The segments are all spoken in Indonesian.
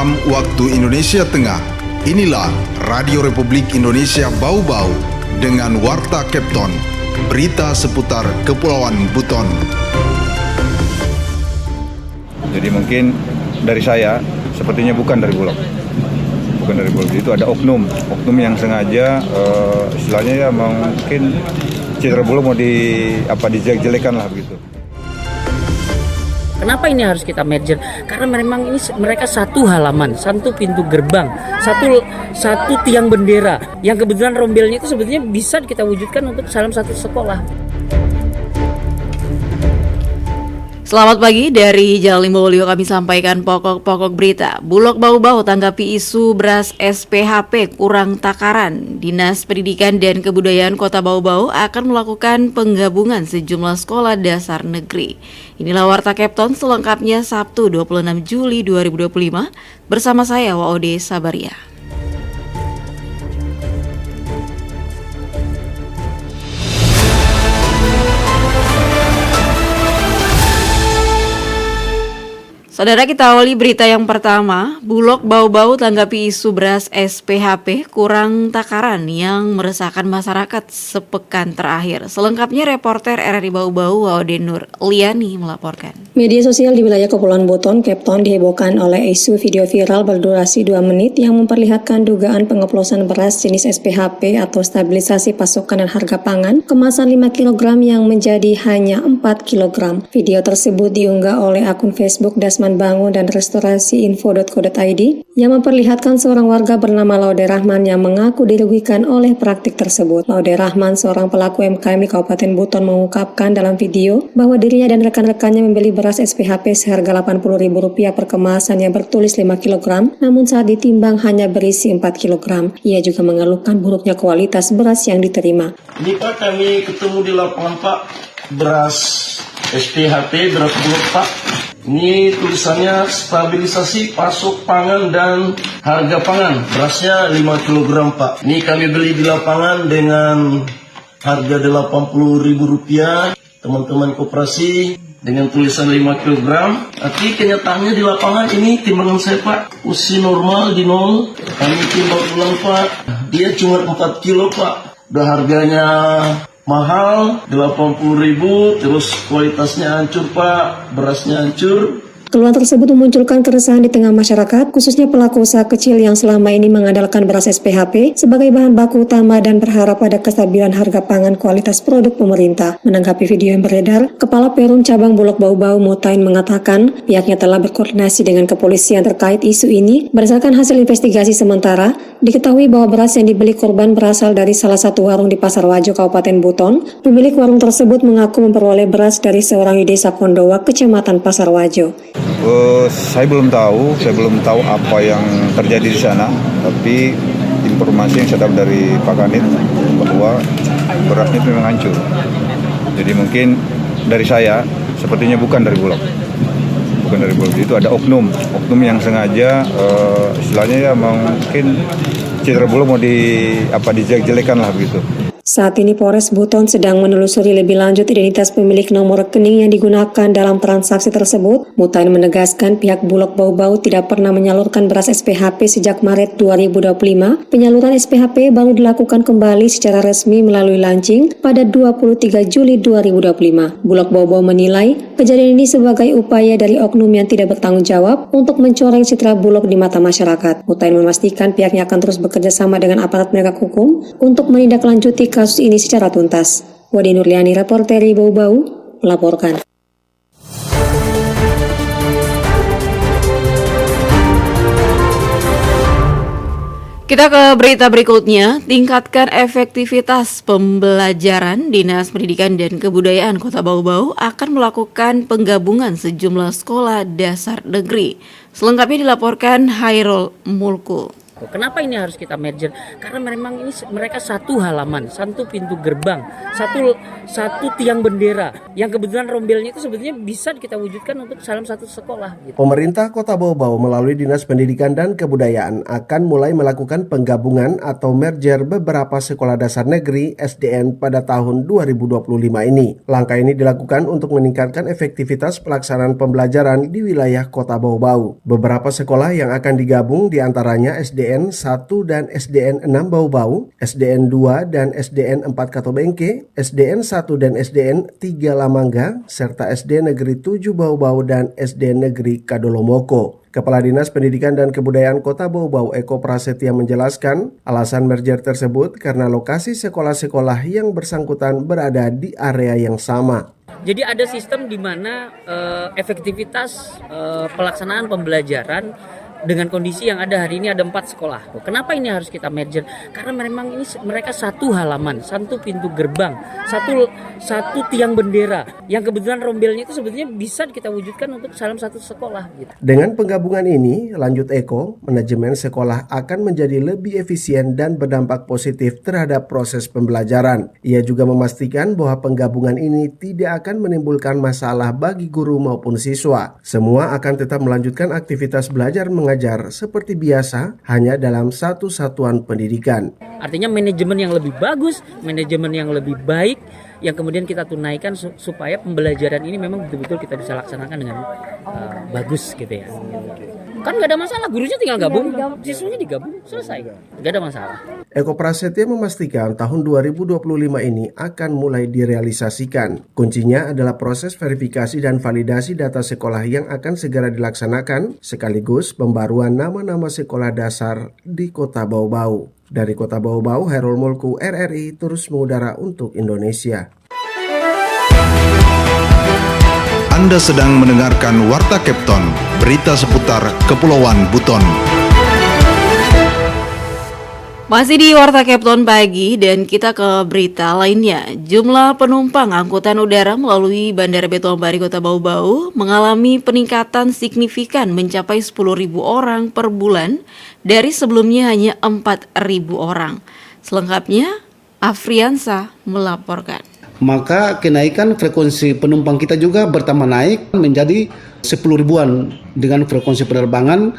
6 waktu Indonesia Tengah. Inilah Radio Republik Indonesia Bau-Bau dengan Warta Kepton, berita seputar Kepulauan Buton. Jadi mungkin dari saya, sepertinya bukan dari Bulog. Bukan dari Bulog, itu ada oknum yang sengaja, istilahnya ya mungkin citra Bulog mau dijelek-jelekan lah begitu. Kenapa ini harus kita merger? Karena memang ini mereka satu halaman, satu pintu gerbang, satu tiang bendera. Yang kebetulan rombelnya itu sebetulnya bisa kita wujudkan untuk dalam satu sekolah. Selamat pagi, dari Jalan Limbawolio kami sampaikan pokok-pokok berita. Bulog Bau-Bau tanggapi isu beras SPHP kurang takaran. Dinas Pendidikan dan Kebudayaan Kota Bau-Bau akan melakukan penggabungan sejumlah sekolah dasar negeri. Inilah Warta Kepton selengkapnya Sabtu 26 Juli 2025 bersama saya Waode Sabaria. Saudara, kita awali berita yang pertama. Bulog Bau-Bau tanggapi isu beras SPHP kurang takaran yang meresahkan masyarakat sepekan terakhir. Selengkapnya reporter RRI Bau-Bau Waode Nur Liani melaporkan. Media sosial di wilayah Kepulauan Buton, Kepton, dihebohkan oleh isu video viral berdurasi 2 menit yang memperlihatkan dugaan pengoplosan beras jenis SPHP atau stabilisasi pasokan dan harga pangan kemasan 5 kg yang menjadi hanya 4 kg. Video tersebut diunggah oleh akun Facebook Dasman Bangun dan Restorasi Info.co.id yang memperlihatkan seorang warga bernama Laude Rahman yang mengaku dirugikan oleh praktik tersebut. Laude Rahman, seorang pelaku UMKM di Kabupaten Buton, mengungkapkan dalam video bahwa dirinya dan rekan-rekannya membeli beras SPHP seharga Rp80.000 per kemasan yang bertulis 5 kg, namun saat ditimbang hanya berisi 4 kg. Ia juga mengeluhkan buruknya kualitas beras yang diterima. Ini Pak, kami ketemu di lapangan Pak, beras SPHP berapa Bulog Pak? Ini tulisannya stabilisasi pasok pangan dan harga pangan. Berasnya 5 kg Pak. Ini kami beli di lapangan dengan harga Rp80.000. Teman-teman koperasi dengan tulisan 5 kg. Tapi kenyataannya di lapangan ini timbangan saya Pak, usia normal di 0. Kami timbang ulang Pak, dia cuma 4 kilo Pak. Udah harganya mahal, 80.000, terus kualitasnya hancur Pak, berasnya hancur. Keluhan tersebut memunculkan keresahan di tengah masyarakat, khususnya pelaku usaha kecil yang selama ini mengandalkan beras SPHP sebagai bahan baku utama dan berharap pada kestabilan harga pangan kualitas produk pemerintah. Menanggapi video yang beredar, Kepala Perum Cabang Bulog Bau-Bau Mutain mengatakan pihaknya telah berkoordinasi dengan kepolisian terkait isu ini. Berdasarkan hasil investigasi sementara, diketahui bahwa beras yang dibeli korban berasal dari salah satu warung di Pasar Wajo, Kabupaten Buton. Pemilik warung tersebut mengaku memperoleh beras dari seorang di Desa Kondowa, Kecamatan Pasar Wajo. Saya belum tahu apa yang terjadi di sana, tapi informasi yang saya dapat dari Pak Kanit bahwa berasnya itu memang hancur. Jadi mungkin dari saya, sepertinya bukan dari Bulog. Bukan dari Bulog, itu ada oknum yang sengaja, istilahnya ya mungkin citra Bulog mau dijelek-jelekan lah begitu. Saat ini Polres Buton sedang menelusuri lebih lanjut identitas pemilik nomor rekening yang digunakan dalam transaksi tersebut. Mutain menegaskan pihak Bulog Bau-Bau tidak pernah menyalurkan beras SPHP sejak Maret 2025. Penyaluran SPHP baru dilakukan kembali secara resmi melalui launching pada 23 Juli 2025. Bulog Bau-Bau menilai kejadian ini sebagai upaya dari oknum yang tidak bertanggung jawab untuk mencoreng citra Bulog di mata masyarakat. Mutain memastikan pihaknya akan terus bekerja sama dengan aparat penegak hukum untuk menindaklanjuti kasus ini secara tuntas. Waode Nur Liani, reporter Bau-Bau, melaporkan. Kita ke berita berikutnya. Tingkatkan efektivitas pembelajaran. Dinas Pendidikan dan Kebudayaan Kota Bau-Bau akan melakukan penggabungan sejumlah sekolah dasar negeri. Selengkapnya dilaporkan Hairul Mulku. Kenapa ini harus kita merger? Karena memang ini mereka satu halaman, satu pintu gerbang, satu tiang bendera yang kebetulan rombelnya itu sebetulnya bisa kita wujudkan untuk dalam satu sekolah. Gitu. Pemerintah Kota Bau-Bau melalui Dinas Pendidikan dan Kebudayaan akan mulai melakukan penggabungan atau merger beberapa sekolah dasar negeri SDN pada tahun 2025 ini. Langkah ini dilakukan untuk meningkatkan efektivitas pelaksanaan pembelajaran di wilayah Kota Bau-Bau. Beberapa sekolah yang akan digabung diantaranya SDN 1 dan SDN 6 Bau-Bau, SDN 2 dan SDN 4 Katobengke, SDN 1 dan SDN 3 Lamangga, serta SD Negeri 7 Bau-Bau dan SD Negeri Kadolomoko. Kepala Dinas Pendidikan dan Kebudayaan Kota Bau-Bau Eko Prasetya menjelaskan, alasan merger tersebut karena lokasi sekolah-sekolah yang bersangkutan berada di area yang sama. Jadi ada sistem di mana efektivitas pelaksanaan pembelajaran dengan kondisi yang ada hari ini ada 4 sekolah. Kenapa ini harus kita merger? Karena memang ini mereka satu halaman, satu pintu gerbang, satu tiang bendera yang kebetulan rombelnya itu sebetulnya bisa kita wujudkan untuk dalam satu sekolah. Gitu. Dengan penggabungan ini, lanjut Eko, manajemen sekolah akan menjadi lebih efisien dan berdampak positif terhadap proses pembelajaran. Ia juga memastikan bahwa penggabungan ini tidak akan menimbulkan masalah bagi guru maupun siswa. Semua akan tetap melanjutkan aktivitas belajar mengajar seperti biasa hanya dalam satu satuan pendidikan. Artinya manajemen yang lebih bagus, manajemen yang lebih baik yang kemudian kita tunaikan supaya pembelajaran ini memang betul-betul kita bisa laksanakan dengan bagus gitu ya. Kan nggak ada masalah, gurunya tinggal gabung, siswanya digabung, selesai. Nggak ada masalah. Eko Prasetya memastikan tahun 2025 ini akan mulai direalisasikan. Kuncinya adalah proses verifikasi dan validasi data sekolah yang akan segera dilaksanakan, sekaligus pembaruan nama-nama sekolah dasar di Kota Bau-Bau. Dari Kota Bau-Bau, Herul Mulku, RRI, terus mengudara untuk Indonesia. Anda sedang mendengarkan Warta Kepton, berita seputar Kepulauan Buton. Masih di Warta Kepton pagi dan kita ke berita lainnya. Jumlah penumpang angkutan udara melalui Bandara Betonbari Kota Bau-Bau mengalami peningkatan signifikan mencapai 10.000 orang per bulan dari sebelumnya hanya 4.000 orang. Selengkapnya, Afriansa melaporkan. Maka kenaikan frekuensi penumpang kita juga bertambah naik menjadi 10.000-an dengan frekuensi penerbangan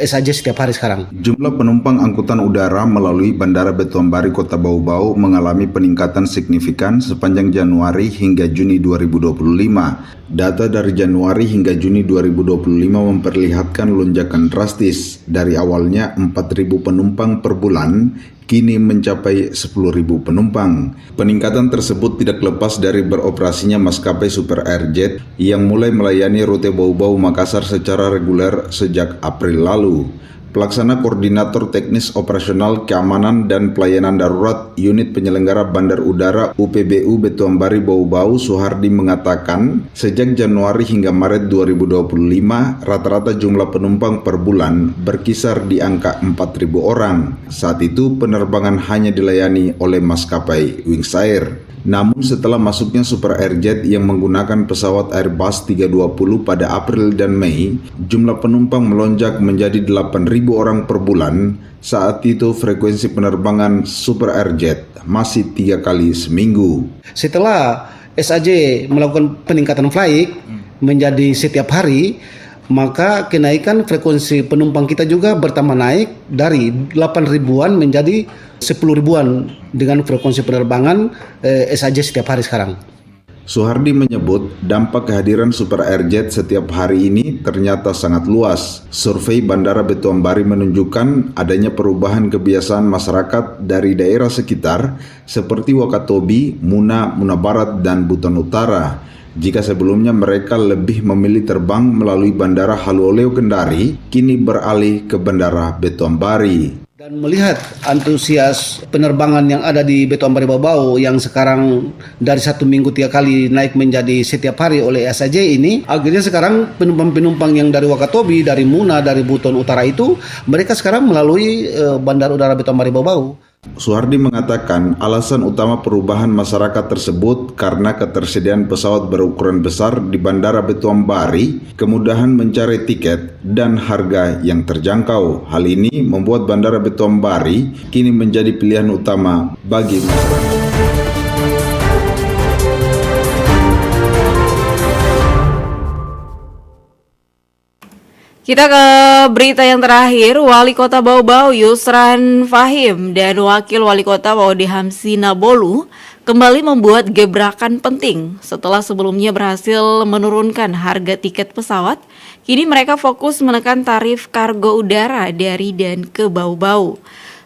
SAJ setiap hari sekarang. Jumlah penumpang angkutan udara melalui Bandara Betonbari Kota Bau-Bau mengalami peningkatan signifikan sepanjang Januari hingga Juni 2025. Data dari Januari hingga Juni 2025 memperlihatkan lonjakan drastis dari awalnya 4.000 penumpang per bulan kini mencapai 10.000 penumpang. Peningkatan tersebut tidak lepas dari beroperasinya maskapai Super Airjet yang mulai melayani rute Bau-Bau Makassar secara reguler sejak April lalu. Pelaksana Koordinator Teknis Operasional Keamanan dan Pelayanan Darurat Unit Penyelenggara Bandar Udara UPBU Betonbari Bau-Bau Suhardi mengatakan, sejak Januari hingga Maret 2025, rata-rata jumlah penumpang per bulan berkisar di angka 4.000 orang. Saat itu penerbangan hanya dilayani oleh maskapai Wings Air. Namun setelah masuknya Super Airjet yang menggunakan pesawat Airbus 320 pada April dan Mei, jumlah penumpang melonjak menjadi 8.000 orang per bulan. Saat itu frekuensi penerbangan Super Airjet masih 3 kali seminggu. Setelah SAJ melakukan peningkatan flight menjadi setiap hari, maka kenaikan frekuensi penumpang kita juga bertambah naik dari 8.000-an menjadi 10.000-an dengan frekuensi penerbangan SAJ setiap hari sekarang. Suhardi menyebut dampak kehadiran Super Airjet setiap hari ini ternyata sangat luas. Survei Bandara Betonbari menunjukkan adanya perubahan kebiasaan masyarakat dari daerah sekitar seperti Wakatobi, Muna Barat, dan Buton Utara. Jika sebelumnya mereka lebih memilih terbang melalui Bandara Haluoleo Kendari, kini beralih ke Bandara Betonbari. Dan melihat antusias penerbangan yang ada di Betonbari Bau-Bau yang sekarang dari 1 minggu 3 kali naik menjadi setiap hari oleh SAJ ini, akhirnya sekarang penumpang-penumpang yang dari Wakatobi, dari Muna, dari Buton Utara itu, mereka sekarang melalui Bandar Udara Betonbari Bau-Bau. Suhardi mengatakan alasan utama perubahan masyarakat tersebut karena ketersediaan pesawat berukuran besar di Bandara Betuan Bari, kemudahan mencari tiket, dan harga yang terjangkau. Hal ini membuat Bandara Betuan Bari kini menjadi pilihan utama bagi masyarakat. Kita ke berita yang terakhir. Wali Kota Bau-Bau Yusran Fahim dan Wakil Wali Kota Maudi Hamsina Bolu kembali membuat gebrakan penting. Setelah sebelumnya berhasil menurunkan harga tiket pesawat, kini mereka fokus menekan tarif kargo udara dari dan ke Bau-Bau.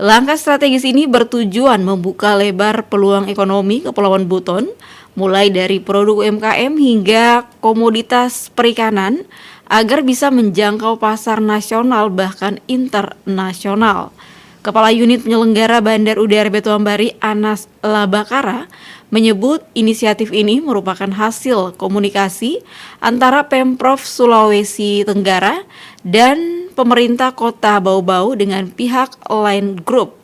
Langkah strategis ini bertujuan membuka lebar peluang ekonomi Kepulauan Buton, mulai dari produk UMKM hingga komoditas perikanan, agar bisa menjangkau pasar nasional bahkan internasional. Kepala Unit Penyelenggara Bandar Udara Betuan Bari Anas Labakara menyebut inisiatif ini merupakan hasil komunikasi antara Pemprov Sulawesi Tenggara dan pemerintah Kota Bau-Bau dengan pihak Line Group.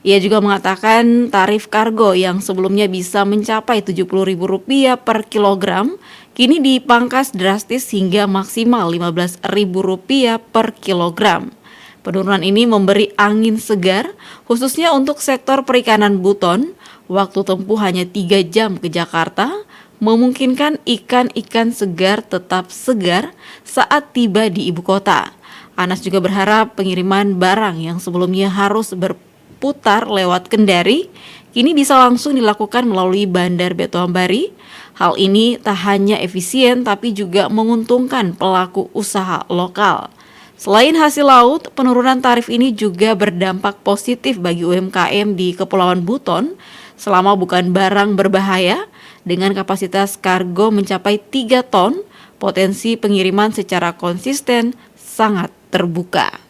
Ia juga mengatakan tarif kargo yang sebelumnya bisa mencapai Rp70.000 per kilogram kini dipangkas drastis hingga maksimal Rp15.000 per kilogram. Penurunan ini memberi angin segar khususnya untuk sektor perikanan Buton. Waktu tempuh hanya 3 jam ke Jakarta, memungkinkan ikan-ikan segar tetap segar saat tiba di ibu kota. Anas juga berharap pengiriman barang yang sebelumnya harus berputar lewat Kendari kini bisa langsung dilakukan melalui Bandar Betuan Bari. Hal ini tak hanya efisien tapi juga menguntungkan pelaku usaha lokal. Selain hasil laut, penurunan tarif ini juga berdampak positif bagi UMKM di Kepulauan Buton selama bukan barang berbahaya. Dengan kapasitas kargo mencapai 3 ton, potensi pengiriman secara konsisten sangat terbuka.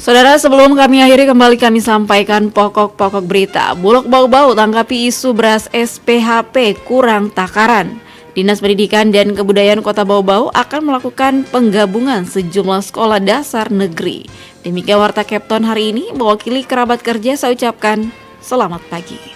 Saudara, sebelum kami akhiri kembali kami sampaikan pokok-pokok berita. Bulog Bau-Bau tanggapi isu beras SPHP kurang takaran. Dinas Pendidikan dan Kebudayaan Kota Bau-Bau akan melakukan penggabungan sejumlah sekolah dasar negeri. Demikian Warta Kepton hari ini, mewakili kerabat kerja saya ucapkan selamat pagi.